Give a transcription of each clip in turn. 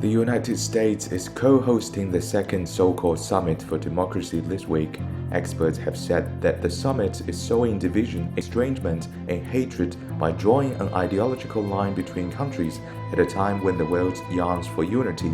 The United States is co-hosting the second so-called Summit for Democracy this week. Experts have said that the summit is sowing division, estrangement, and hatred by drawing an ideological line between countries at a time when the world yearns for unity.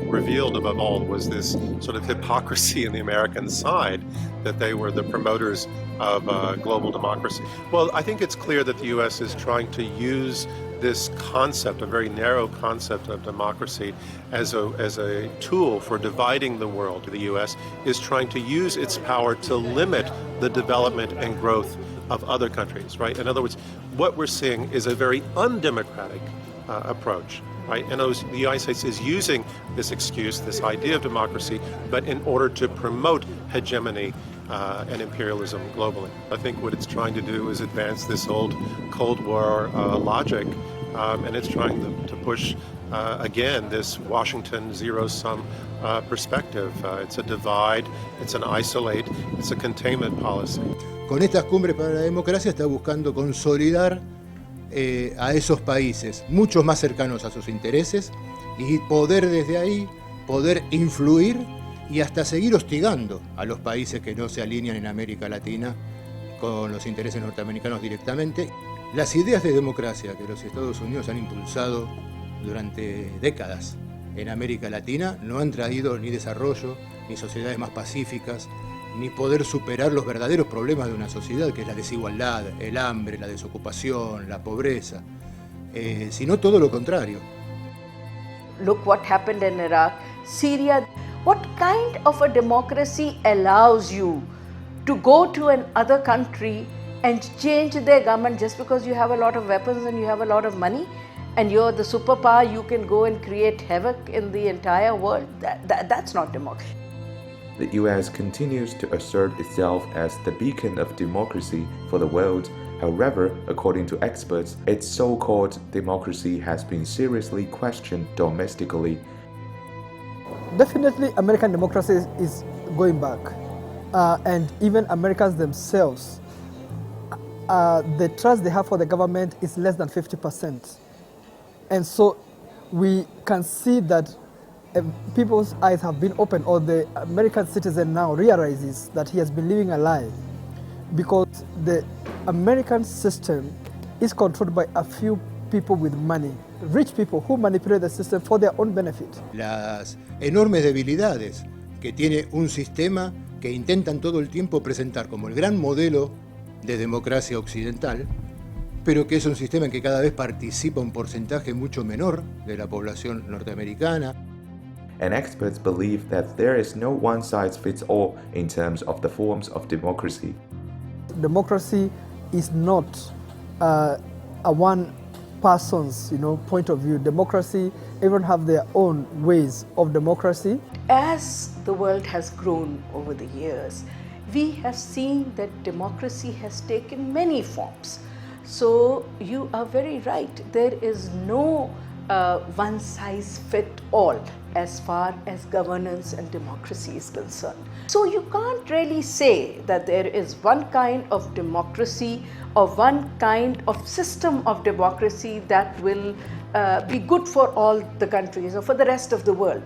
Revealed above all was this sort of hypocrisy in the American side, that they were the promoters of global democracy. Well, I think it's clear that the U.S. is trying to use this concept, a very narrow concept of democracy, as a tool for dividing the world. The U.S. is trying to use its power to limit the development and growth of other countries, right? In other words, what we're seeing is a very undemocratic approach. Right? And the United States is using this excuse, this idea of democracy, but in order to promote hegemony and imperialism globally. I think what it's trying to do is advance this old Cold War logic, and it's trying to push, again, this Washington zero-sum perspective. It's a divide, it's an isolate, it's a containment policy. Con estas cumbres para la democracia está buscando consolidar a esos países mucho más cercanos a sus intereses y poder desde ahí, poder influir y hasta seguir hostigando a los países que no se alinean en América Latina con los intereses norteamericanos directamente. Las ideas de democracia que los Estados Unidos han impulsado durante décadas en América Latina no han traído ni desarrollo, ni sociedades más pacíficas, ni poder superar los verdaderos problemas de una sociedad, que es la desigualdad, el hambre, la desocupación, la pobreza, sino todo lo contrario. Look what happened in Iraq, Syria. What kind of a democracy allows you to go to another country and change their government just because you have a lot of weapons and you have a lot of money and you're the superpower, you can go and create havoc in the entire world? That's not democracy. The US continues to assert itself as the beacon of democracy for the world. However, according to experts, its so-called democracy has been seriously questioned domestically. Definitely, American democracy is going back. And even Americans themselves, the trust they have for the government is less than 50%. And so we can see that people's eyes have been opened, or the American citizen now realizes that he has been living a lie, because the American system is controlled by a few people with money, rich people who manipulate the system for their own benefit. Las enormes debilidades que tiene un sistema que intentan todo el tiempo presentar como el gran modelo de democracia occidental, pero que es un sistema en que cada vez participa un porcentaje mucho menor de la población norteamericana. And experts believe that there is no one-size-fits-all in terms of the forms of democracy. Democracy is not a one person's point of view. Democracy, everyone have their own ways of democracy. As the world has grown over the years, we have seen that democracy has taken many forms. So you are very right. There is no one-size-fits-all as far as governance and democracy is concerned. So you can't really say that there is one kind of democracy or one kind of system of democracy that will be good for all the countries or for the rest of the world.